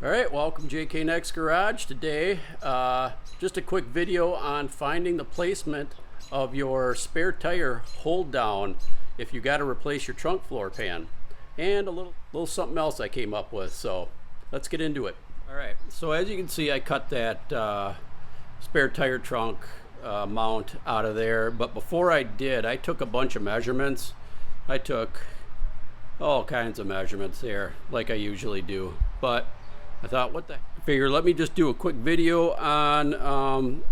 All right, welcome JK Next Garage. Today, just a quick video on finding the placement of your spare tire hold down if you got to replace your trunk floor pan, and a little something else I came up with. So let's get into it. All right, so as you can see, I cut that spare tire trunk mount out of there, but before I did, I took a bunch of measurements. I took all kinds of measurements there, like I usually do, but I thought, figure, let me just do a quick video on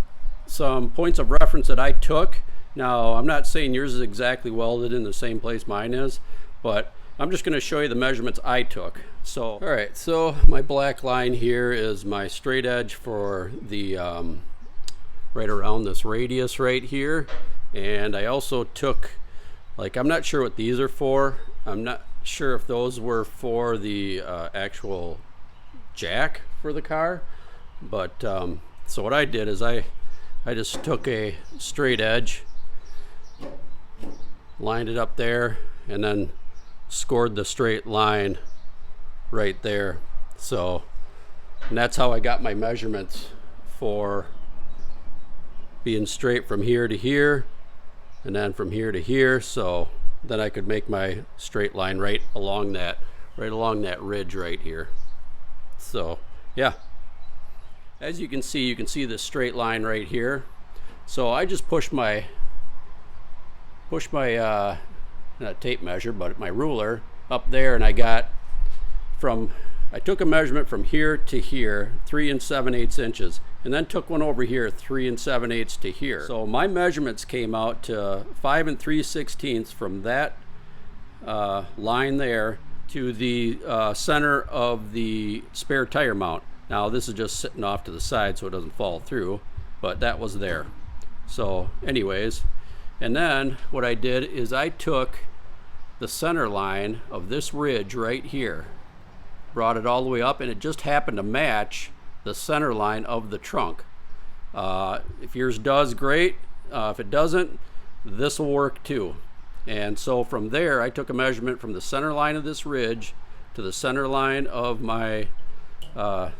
some points of reference that I took. Now, I'm not saying yours is exactly welded in the same place mine is, but I'm just going to show you the measurements I took. So, all right, so my black line here is my straight edge for the right around this radius right here. And I also took, like, I'm not sure what these are for. I'm not sure if those were for the actual jack for the car, but so what I did is I just took a straight edge, lined it up there, and then scored the straight line right there. So, and that's how I got my measurements for being straight from here to here and then from here to here, so then I could make my straight line right along that ridge right here. So yeah, as you can see this straight line right here. So I just pushed my not tape measure, but my ruler up there, and I took a measurement from here to here, 3 7/8 inches, and then took one over here, 3 7/8 to here. So my measurements came out to 5 3/16 from that line there to the center of the spare tire mount. Now this is just sitting off to the side so it doesn't fall through, but that was there. So anyways, and then what I did is I took the center line of this ridge right here, brought it all the way up, and it just happened to match the center line of the trunk. If yours does, great. If it doesn't, this will work too. And so from there, I took a measurement from the center line of this ridge to the center line of my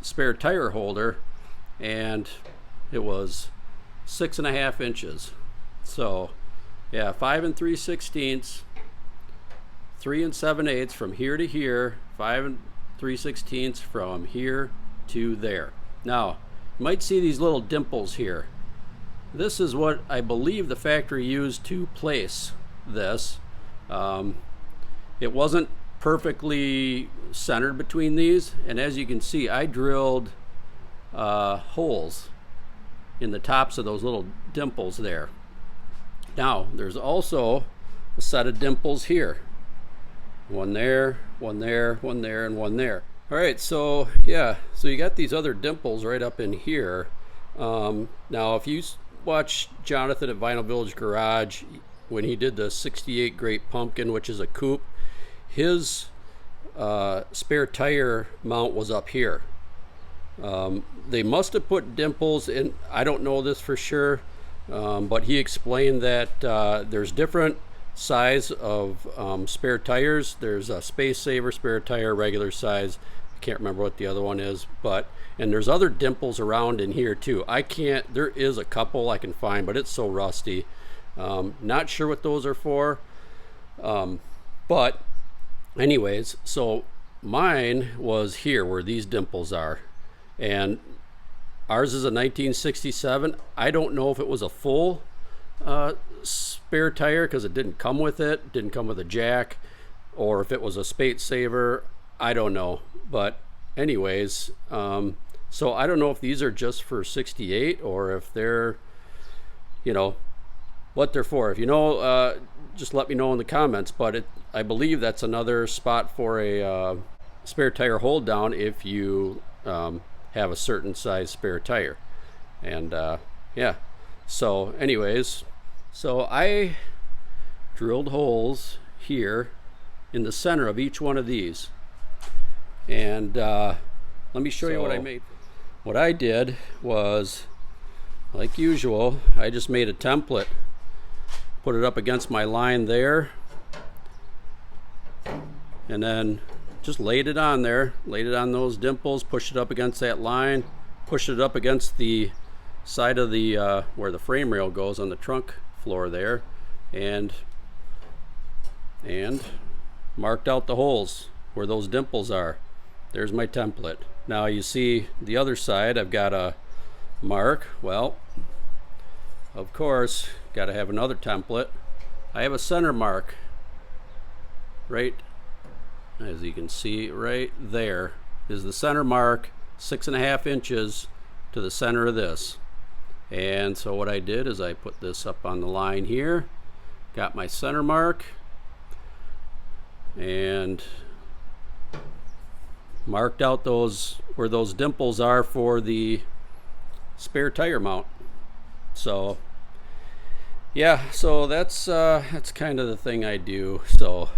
spare tire holder, and it was 6.5 inches. So yeah, 5 3/16, 3 7/8 from here to here, 5 3/16 from here to there. Now, you might see these little dimples here. This is what I believe the factory used to place this. It wasn't perfectly centered between these, and as you can see, I drilled holes in the tops of those little dimples there. Now there's also a set of dimples here, one there, one there, one there, and one there. All right, so yeah, so you got these other dimples right up in here. Now if you watch Jonathan at Vinyl Village Garage, when he did the 68 Great Pumpkin, which is a coupe, his spare tire mount was up here. They must have put dimples in, I don't know this for sure, but he explained that there's different size of spare tires. There's a space saver spare tire, regular size, I can't remember what the other one is, and there's other dimples around in here too. There is a couple I can find, but it's so rusty. Not sure what those are for, but anyways, so mine was here where these dimples are, and ours is a 1967. I don't know if it was a full spare tire because it didn't come with it, didn't come with a jack, or if it was a space saver, I don't know. But anyways, so I don't know if these are just for 68 or if they're, what they're for. If you know, just let me know in the comments, but I believe that's another spot for a spare tire hold down if you have a certain size spare tire. And yeah, so anyways, so I drilled holes here in the center of each one of these, and let me show you what I made. What I did was, like usual, I just made a template, put it up against my line there, and then just laid it on there, laid it on those dimples, pushed it up against that line, pushed it up against the side of the where the frame rail goes on the trunk floor there, and marked out the holes where those dimples are. There's my template. Now you see the other side, I've got a mark. Well, of course, got to have another template. I have a center mark right, as you can see right there is the center mark, 6.5 inches to the center of this. And so what I did is I put this up on the line here, got my center mark, and marked out those where those dimples are for the spare tire mount. So yeah, so that's kind of the thing I do. So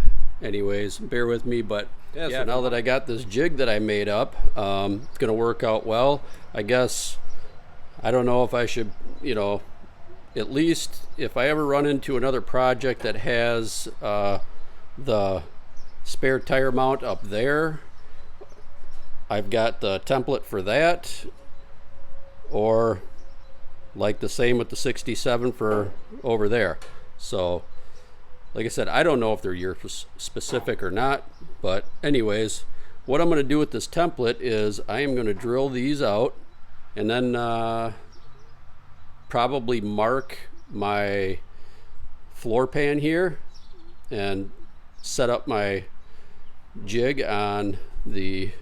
anyways, bear with me, but yeah, so now that I got this jig that I made up, it's gonna work out well. I guess I don't know if I should, you know, at least if I ever run into another project that has the spare tire mount up there, I've got the template for that, or like the same with the 67 for over there. So like I said, I don't know if they're year specific or not, but anyways, what I'm going to do with this template is I am going to drill these out and then probably mark my floor pan here and set up my jig on the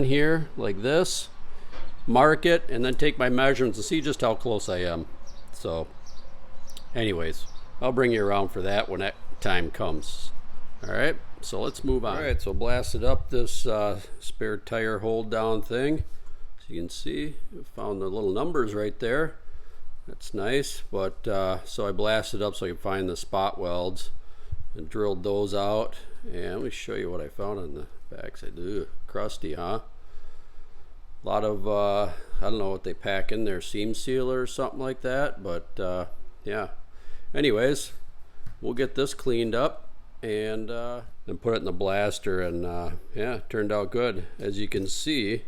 here like this, mark it, and then take my measurements and see just how close I am. So anyways, I'll bring you around for that when that time comes. All right, so let's move on. All right, so blasted up this spare tire hold down thing. So you can see, I found the little numbers right there. That's nice, but so I blasted up so I could find the spot welds and drilled those out. And let me show you what I found on the backside. Ugh, crusty, huh? A lot of I don't know what they pack in there, seam sealer or something like that, but yeah. Anyways, we'll get this cleaned up and put it in the blaster, and yeah, it turned out good. As you can see,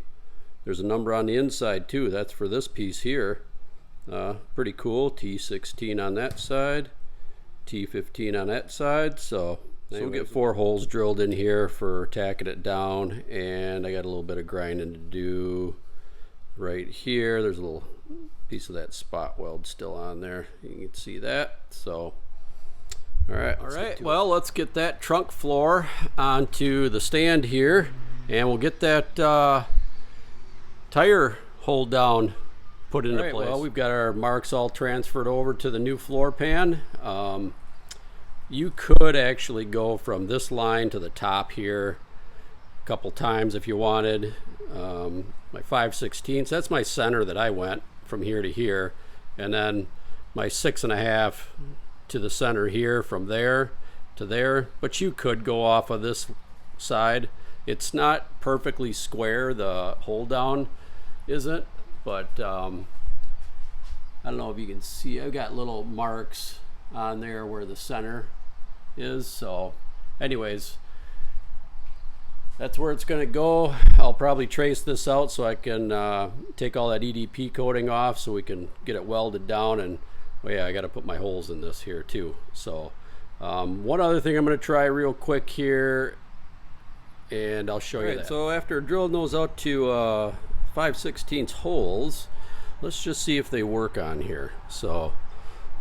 there's a number on the inside too. That's for this piece here. Pretty cool. T16 on that side, T15 on that side. So we'll get 4 holes drilled in here for tacking it down, and I got a little bit of grinding to do right here. There's a little piece of that spot weld still on there. You can see that. So all right, well, let's get that trunk floor onto the stand here, and we'll get that tire hold down put into place. Well, we've got our marks all transferred over to the new floor pan. You could actually go from this line to the top here a couple times if you wanted. My 5/16, that's my center that I went from here to here, and then my 6.5 to the center here from there to there. But you could go off of this side. It's not perfectly square, the hold down isn't, but I don't know if you can see, I've got little marks on there where the center is. So anyways, that's where it's going to go. I'll probably trace this out so I can take all that EDP coating off so we can get it welded down. And oh yeah, I got to put my holes in this here too. So one other thing I'm going to try real quick here, and I'll show you that. So after drilling those out to 5/16 holes, let's just see if they work on here. So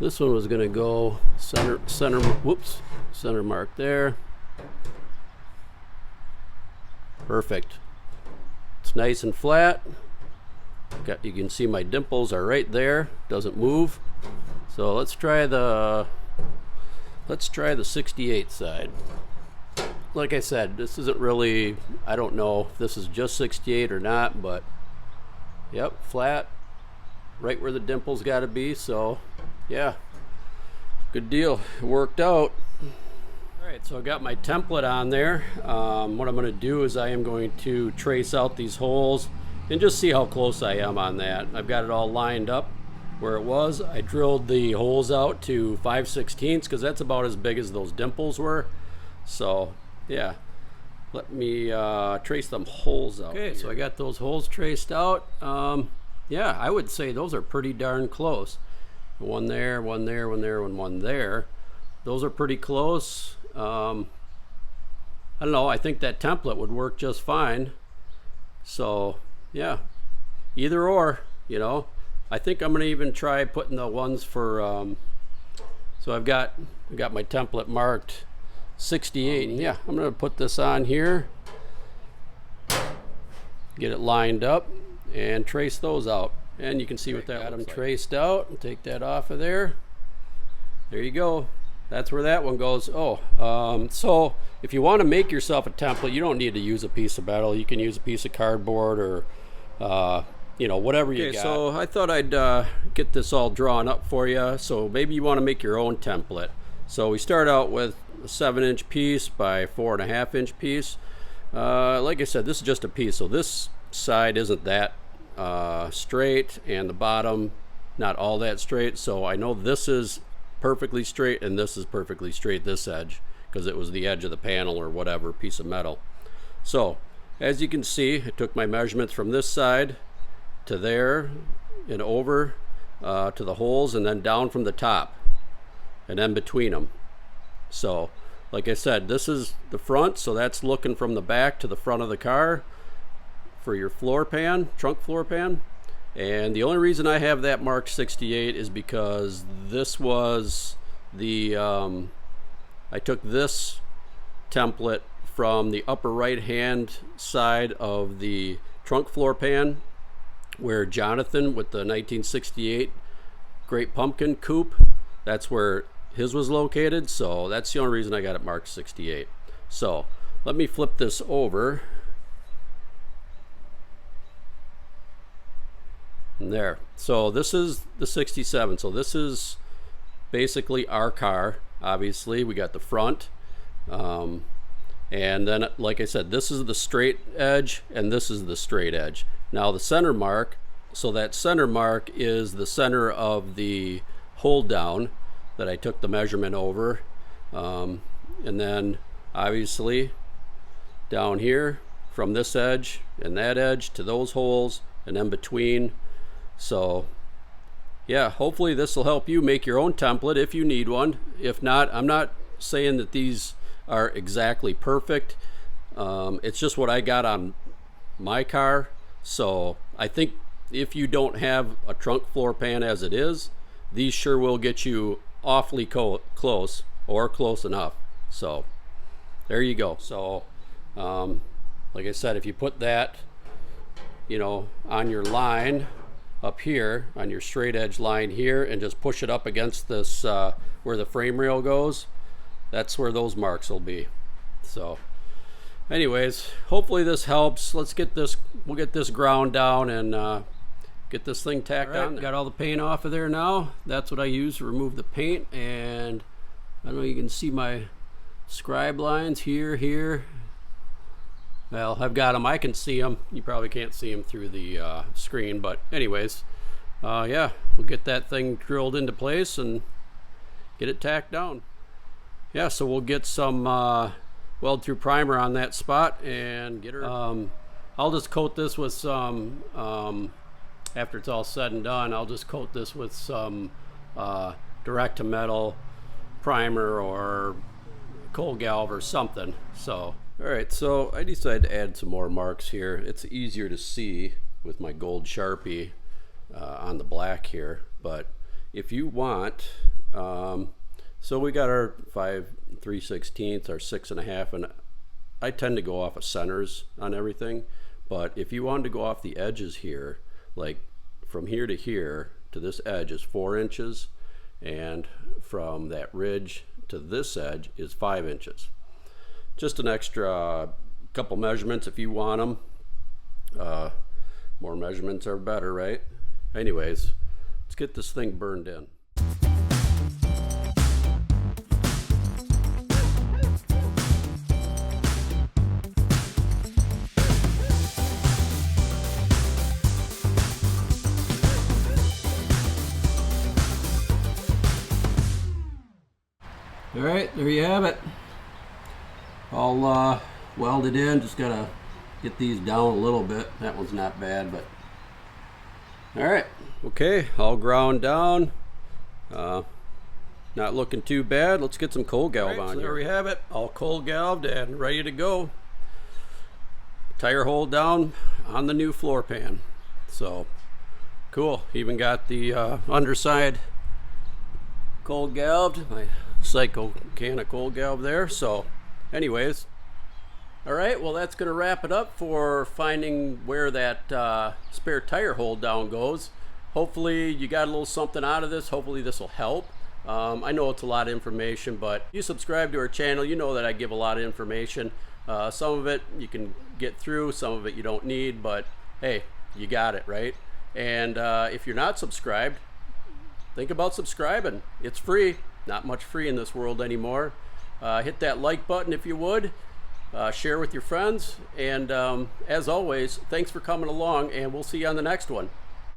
this one was going to go center mark there. Perfect. It's nice and flat. You can see my dimples are right there, doesn't move. So let's try the 68 side. Like I said, this isn't really, I don't know if this is just 68 or not, but yep, flat, right where the dimples got to be. So yeah, good deal, it worked out. All right, so I got my template on there. What I'm going to do is I am going to trace out these holes and just see how close I am on that. I've got it all lined up where it was. I drilled the holes out to 5/16 because that's about as big as those dimples were. So yeah, let me trace them holes out. Okay, so I got those holes traced out. Yeah, I would say those are pretty darn close. One there, one there, one there, and one there. Those are pretty close. I don't know, I think that template would work just fine. So yeah, either or, you know. I think I'm gonna even try putting the ones for so I've got my template marked 68. Yeah, I'm gonna put this on here, get it lined up, and trace those out. And you can see what that got them traced out. Take that off of there. There you go. That's where that one goes. So if you want to make yourself a template, you don't need to use a piece of metal. You can use a piece of cardboard or you know, whatever you got. So I thought I'd get this all drawn up for you. So maybe you want to make your own template. So we start out with a 7-inch piece by 4.5-inch piece. Like I said, this is just a piece. So this side isn't that straight, and the bottom not all that straight. So I know this is perfectly straight and this is perfectly straight, this edge, because it was the edge of the panel or whatever piece of metal. So as you can see, I took my measurements from this side to there and over to the holes, and then down from the top and then between them. So like I said, this is the front, so that's looking from the back to the front of the car for your floor pan, trunk floor pan. And the only reason I have that marked 68 is because this was the I took this template from the upper right hand side of the trunk floor pan, where Jonathan with the 1968 Great Pumpkin coupe, that's where his was located. So that's the only reason I got it marked 68. So let me flip this over. There. So this is the 67. So this is basically our car. Obviously we got the front, and then like I said, this is the straight edge and this is the straight edge. Now the center mark, so that center mark is the center of the hold down that I took the measurement over, and then obviously down here from this edge and that edge to those holes and then between. So yeah, hopefully this will help you make your own template if you need one. If not, I'm not saying that these are exactly perfect. It's just what I got on my car. So I think if you don't have a trunk floor pan as it is, these sure will get you awfully close or close enough. So there you go. So like I said, if you put that, you know, on your line up here, on your straight edge line here, and just push it up against this where the frame rail goes, that's where those marks will be. So anyways, hopefully this helps. Let's get this, we'll get this ground down and get this thing tacked on. Got all the paint off of there now. That's what I use to remove the paint. And I don't know, you can see my scribe lines here. Well, I've got them. I can see them. You probably can't see them through the screen, but anyways, yeah, we'll get that thing drilled into place and get it tacked down. Yeah, so we'll get some weld through primer on that spot and get her. I'll just coat this with some, after it's all said and done, I'll just coat this with some direct to metal primer or cold galv or something. So alright, so I decided to add some more marks here. It's easier to see with my gold Sharpie on the black here, but if you want, so we got our 5 3/16, our 6.5, and I tend to go off of centers on everything, but if you wanted to go off the edges here, like from here to this edge is 4 inches, and from that ridge to this edge is 5 inches. Just an extra couple measurements if you want them. More measurements are better, right? Anyways, let's get this thing burned in. there you have it. All welded in. Just gotta get these down a little bit. That one's not bad, but all right. Okay, all ground down. Not looking too bad. Let's get some cold galv on here. There we have it, all cold galved and ready to go. Tire hole down on the new floor pan. So cool. Even got the underside cold galved. My Psycho can of cold galv there. So anyways, all right, well, that's going to wrap it up for finding where that spare tire hold down goes. Hopefully you got a little something out of this. Hopefully this will help. I know it's a lot of information, but if you subscribe to our channel, you know that I give a lot of information. Some of it you can get through, some of it you don't need, but hey, you got it, right? And if you're not subscribed, think about subscribing. It's free. Not much free in this world anymore. Hit that like button if you would. Share with your friends. And as always, thanks for coming along, and we'll see you on the next one.